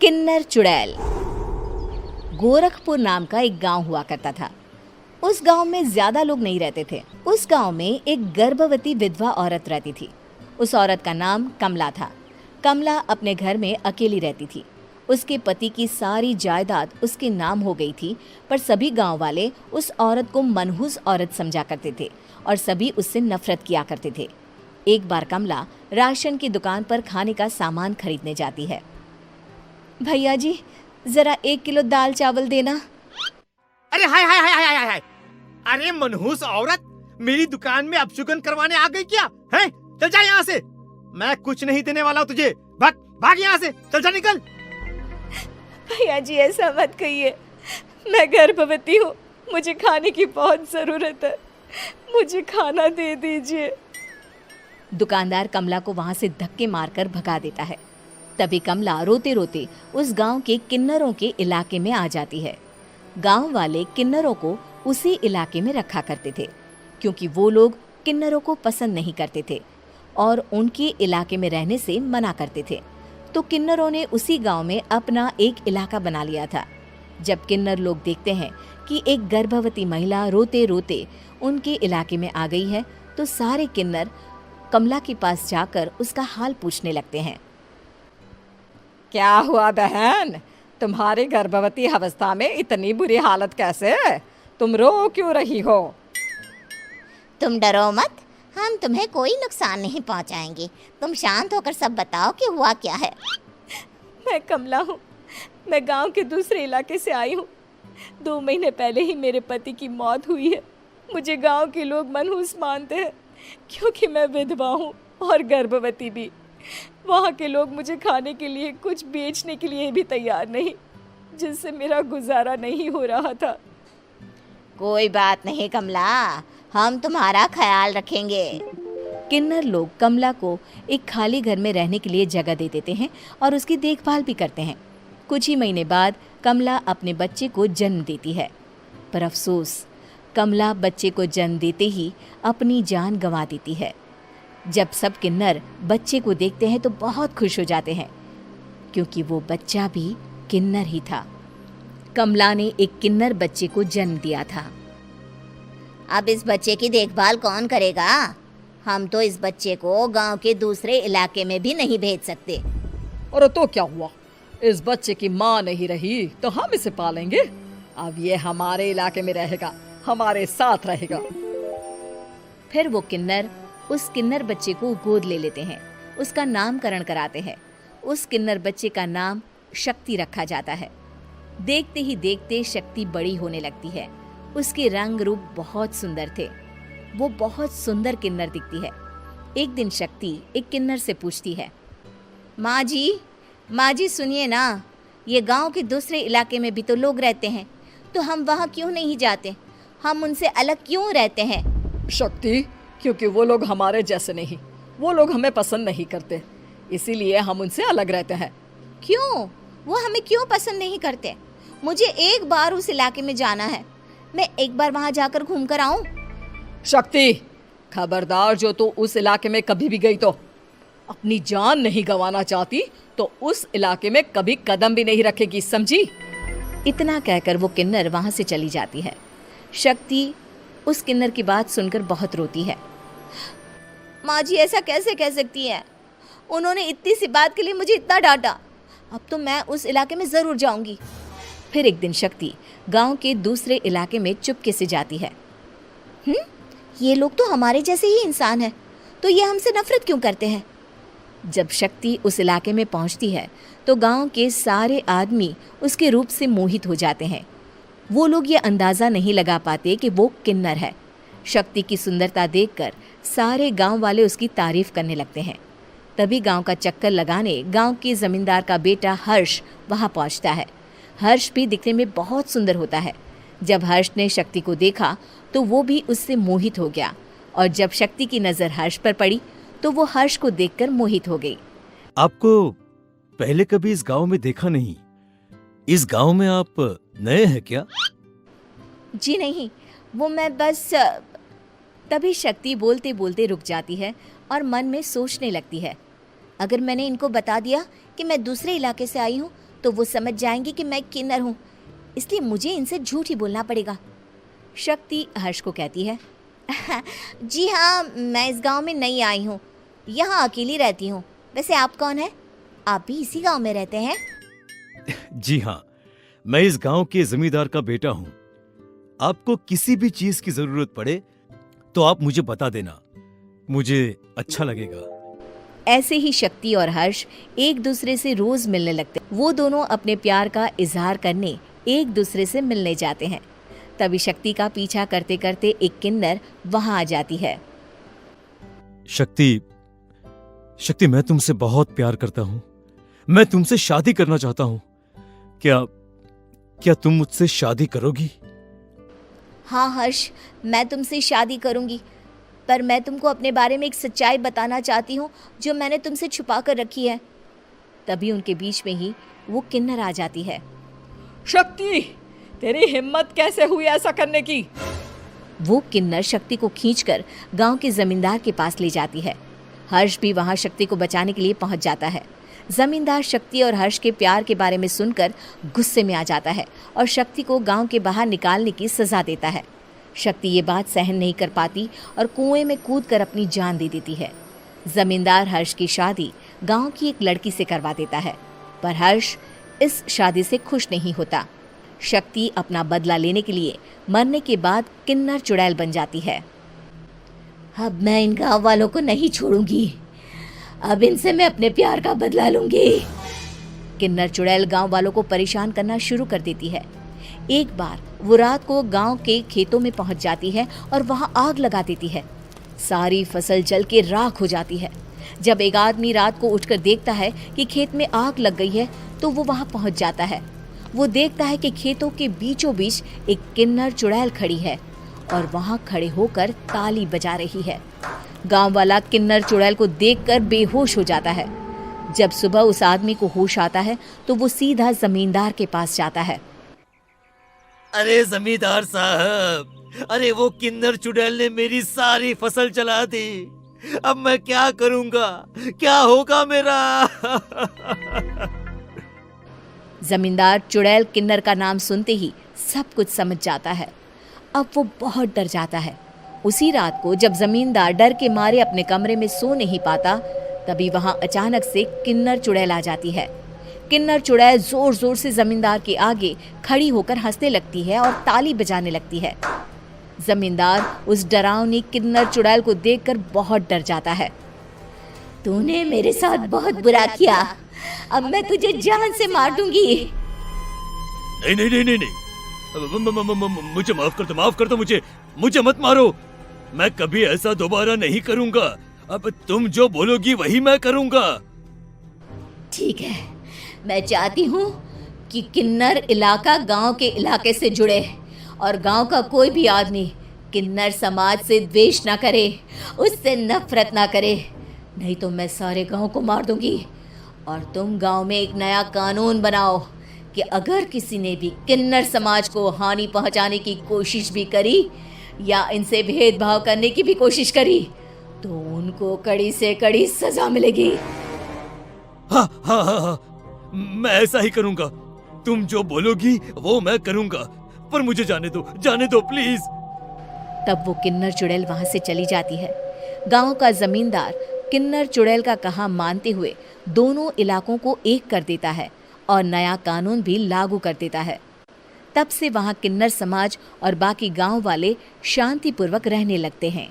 किन्नर चुड़ैल। गोरखपुर नाम का एक गांव हुआ करता था। उस गांव में ज्यादा लोग नहीं रहते थे। उस गांव में एक गर्भवती विधवा औरत रहती थी। उस औरत का नाम कमला था। कमला अपने घर में अकेली रहती थी। उसके पति की सारी जायदाद उसके नाम हो गई थी, पर सभी गांव वाले उस औरत को मनहूस औरत समझा करते थे और सभी उससे नफरत किया करते थे। एक बार कमला राशन की दुकान पर खाने का सामान खरीदने जाती है। भैया जी, जरा 1 किलो दाल चावल देना। अरे हाय हाय हाय हाय हाय हाय! अरे मनहूस औरत, मेरी दुकान में अपशुगन करवाने आ गई क्या? हैं? चल जा यहाँ से, मैं कुछ नहीं देने वाला हूँ तुझे। भाग भाग यहाँ से, चल जा, निकल। भैया जी, ऐसा मत कहिए, मैं गर्भवती हूँ, मुझे खाने की बहुत ज़रूरत है, मुझे खाना दे दीजिए। दुकानदार कमला को वहाँ से धक्के मारकर भगा देता है। तभी कमला रोते रोते उस गांव के किन्नरों के इलाके में आ जाती है। गांव वाले किन्नरों को उसी इलाके में रखा करते थे, क्योंकि वो लोग किन्नरों को पसंद नहीं करते थे और उनके इलाके में रहने से मना करते थे। तो किन्नरों ने उसी गांव में अपना एक इलाका बना लिया था। जब किन्नर लोग देखते हैं कि एक गर्भवती महिला रोते रोते उनके इलाके में आ गई है, तो सारे किन्नर कमला के पास जाकर उसका हाल पूछने लगते हैं। क्या हुआ बहन, तुम्हारी गर्भवती अवस्था में इतनी बुरी हालत कैसे है? तुम रो क्यों रही हो? तुम डरो मत, हम तुम्हें कोई नुकसान नहीं पहुंचाएंगे। तुम शांत होकर सब बताओ कि हुआ क्या है। मैं कमला हूँ, मैं गांव के दूसरे इलाके से आई हूँ। 2 महीने पहले ही मेरे पति की मौत हुई है। मुझे गांव के लोग मनहूस मानते हैं, क्योंकि मैं विधवा हूँ और गर्भवती भी। वहाँ के लोग मुझे खाने के लिए कुछ बेचने के लिए भी तैयार नहीं, जिससे मेरा गुजारा नहीं हो रहा था। कोई बात नहीं कमला, हम तुम्हारा ख्याल रखेंगे। किन्नर लोग कमला को एक खाली घर में रहने के लिए जगह दे देते हैं और उसकी देखभाल भी करते हैं। कुछ ही महीने बाद कमला अपने बच्चे को जन्म देती है, पर अफसोस, कमला बच्चे को जन्म देते ही अपनी जान गंवा देती है। जब सब किन्नर बच्चे को देखते हैं तो बहुत खुश हो जाते हैं, क्योंकि वो बच्चा भी किन्नर ही था। कमला ने एक किन्नर बच्चे को जन्म दिया था। अब इस बच्चे की देखभाल कौन करेगा? हम तो इस बच्चे को गांव के दूसरे इलाके में भी नहीं भेज सकते। और तो क्या हुआ, इस बच्चे की माँ नहीं रही तो हम इसे पालेंगे। अब ये हमारे इलाके में रहेगा, हमारे साथ रहेगा। फिर वो किन्नर उस किन्नर बच्चे को गोद ले लेते हैं, उसका नामकरण कराते हैं। उस किन्नर बच्चे का नाम शक्ति रखा जाता है। देखते ही देखते शक्ति बड़ी होने लगती है। उसके रंग रूप बहुत सुंदर थे। वो बहुत सुंदर किन्नर दिखती है। एक दिन शक्ति एक किन्नर से पूछती है, माँ जी सुनिए ना, ये गांव के दूसरे इलाके में भी तो लोग रहते हैं, तो हम वहाँ क्यों नहीं जाते? हम उनसे अलग क्यों रहते हैं? शक्ति, क्योंकि वो लोग हमारे जैसे नहीं, वो लोग हमें पसंद नहीं करते, इसीलिए हम उनसे अलग रहते हैं। क्यों? वो हमें क्यों पसंद नहीं करते? मुझे एक बार उस इलाके में जाना है, मैं एक बार वहाँ जाकर घूम कर आऊँ। शक्ति, खबरदार, जो तू उस इलाके में कभी भी गई तो अपनी जान नहीं गंवाना चाहती तो उस इलाके में कभी कदम भी नहीं रखेगी, समझी? इतना कहकर वो किन्नर वहाँ से चली जाती है। शक्ति उस किन्नर की बात सुनकर बहुत रोती है। माँ जी, ऐसा कैसे कह सकती हैं? उन्होंने इतनी सी बात के लिए मुझे इतना डांटा। अब तो मैं उस इलाके में ज़रूर जाऊंगी। फिर एक दिन शक्ति गांव के दूसरे इलाके में चुपके से जाती है। ये लोग तो हमारे जैसे ही इंसान हैं, तो ये हमसे नफरत क्यों करते हैं? जब शक्ति उस इलाके में पहुंचती है तो गांव के सारे आदमी उसके रूप से मोहित हो जाते हैं। वो लोग ये अंदाज़ा नहीं लगा पाते कि वो किन्नर है। शक्ति की सुंदरता देखकर सारे गांव वाले उसकी तारीफ करने लगते हैं। तभी गांव का चक्कर लगाने गांव के जमींदार का बेटा हर्ष वहां पहुंचता है। हर्ष भी दिखने में बहुत सुंदर होता है। जब हर्ष ने शक्ति को देखा तो वो भी उससे मोहित हो गया, और जब शक्ति की नज़र हर्ष पर पड़ी तो वो हर्ष को देखकर मोहित हो गई। आपको पहले कभी इस गांव में देखा नहीं। इस गांव में आप नए हैं क्या? जी नहीं, वो मैं बस। तभी शक्ति बोलते बोलते रुक जाती है और मन में सोचने लगती है, अगर मैंने इनको बता दिया कि मैं दूसरे इलाके से आई हूँ तो वो समझ जाएंगे कि मैं किन्नर हूँ, इसलिए मुझे इनसे झूठ ही बोलना पड़ेगा। शक्ति हर्ष को कहती है, जी हाँ, मैं इस गांव में नई आई हूँ, यहाँ अकेली रहती हूँ। वैसे आप कौन है? आप भी इसी गांव में रहते हैं? जी हाँ, मैं इस गांव के जमींदार का बेटा हूँ। आपको किसी भी चीज की जरूरत पड़े तो आप मुझे बता देना, मुझे अच्छा लगेगा। ऐसे ही शक्ति और हर्ष एक दूसरे से रोज मिलने लगते। वो दोनों अपने प्यार का इजहार करने एक दूसरे से मिलने जाते हैं। तभी शक्ति का पीछा करते करते एक किन्नर वहां आ जाती है। शक्ति, शक्ति, मैं तुमसे बहुत प्यार करता हूँ। मैं तुमसे शादी करना चाहता हूँ। क्या तुम मुझसे शादी करोगी? हाँ हर्ष, मैं तुमसे शादी करूँगी, पर मैं तुमको अपने बारे में एक सच्चाई बताना चाहती हूँ जो मैंने तुमसे छुपा कर रखी है। तभी उनके बीच में ही वो किन्नर आ जाती है। शक्ति, तेरी हिम्मत कैसे हुई ऐसा करने की? वो किन्नर शक्ति को खींचकर गांव के जमींदार के पास ले जाती है। हर्ष भी वहां शक्ति को बचाने के लिए पहुंच जाता है। जमींदार शक्ति और हर्ष के प्यार के बारे में सुनकर गुस्से में आ जाता है और शक्ति को गांव के बाहर निकालने की सजा देता है। शक्ति ये बात सहन नहीं कर पाती और कुएं में कूदकर अपनी जान दे देती है। जमींदार हर्ष की शादी गांव की एक लड़की से करवा देता है, पर हर्ष इस शादी से खुश नहीं होता। शक्ति अपना बदला लेने के लिए मरने के बाद किन्नर चुड़ैल बन जाती है। अब मैं इन गाँव वालों को नहीं छोड़ूंगी, अब इनसे मैं अपने प्यार का बदला लूंगी। किन्नर चुड़ैल गांव वालों को परेशान करना शुरू कर देती है। एक बार वो रात को गांव के खेतों में पहुंच जाती है और वहां आग लगा देती है। सारी फसल जल के राख हो जाती है। जब एक आदमी रात को उठकर देखता है कि खेत में आग लग गई है तो वो वहां पहुंच जाता है। वो देखता है कि खेतों के बीचों बीच एक किन्नर चुड़ैल खड़ी है और वहां खड़े होकर ताली बजा रही है। गांव वाला किन्नर चुड़ैल को देखकर बेहोश हो जाता है। जब सुबह उस आदमी को होश आता है तो वो सीधा जमींदार के पास जाता है। अरे जमींदार साहब, अरे वो किन्नर चुड़ैल ने मेरी सारी फसल जला दी। अब मैं क्या करूंगा? क्या होगा मेरा? जमींदार चुड़ैल किन्नर का नाम सुनते ही सब कुछ समझ जाता है। अब वो बहुत डर जाता है। उसी रात को जब जमींदार डर के मारे अपने कमरे में सो नहीं पाता, तभी वहां अचानक से किन्नर चुड़ैल आ जाती है। किन्नर चुड़ैल जोर जोर से जमींदार के आगे खड़ी होकर हंसने लगती है और ताली बजाने लगती है। जमींदार उस डरावनी किन्नर चुड़ैल को देखकर बहुत डर जाता है। तूने मेरे साथ बहुत बुरा किया, अब मैं तुझे जान से मार दूंगी। नहीं नहीं नहीं नहीं नहीं, मुझे माफ कर दो, मुझे मत मारो। मैं कभी ऐसा दोबारा नहीं करूंगा। अब तुम जो बोलोगी वही मैं करूंगा। ठीक है, मैं चाहती हूँ कि किन्नर इलाका गांव के इलाके से जुड़े और गांव का कोई भी आदमी किन्नर समाज से द्वेष ना करे, उससे नफरत ना करे, नहीं तो मैं सारे गांव को मार दूंगी। और तुम गांव में एक नया कानून बनाओ कि अगर किसी ने भी किन्नर समाज को हानि पहुंचाने की कोशिश भी करी या इनसे भेदभाव करने की भी कोशिश करी तो उनको कड़ी से कड़ी सजा मिलेगी। हाँ हाँ हाँ हाँ, मैं ऐसा ही करूंगा। तुम जो बोलोगी वो मैं करूंगा, पर मुझे जाने दो प्लीज। तब वो किन्नर चुड़ैल वहां से चली जाती है। गांव का जमींदार किन्नर चुड़ैल का कहा मानते हुए दोनों इलाकों को एक कर देता है और नया कानून भी लागू कर देता है। तब से वहां किन्नर समाज और बाकी गांव वाले शांतिपूर्वक रहने लगते हैं।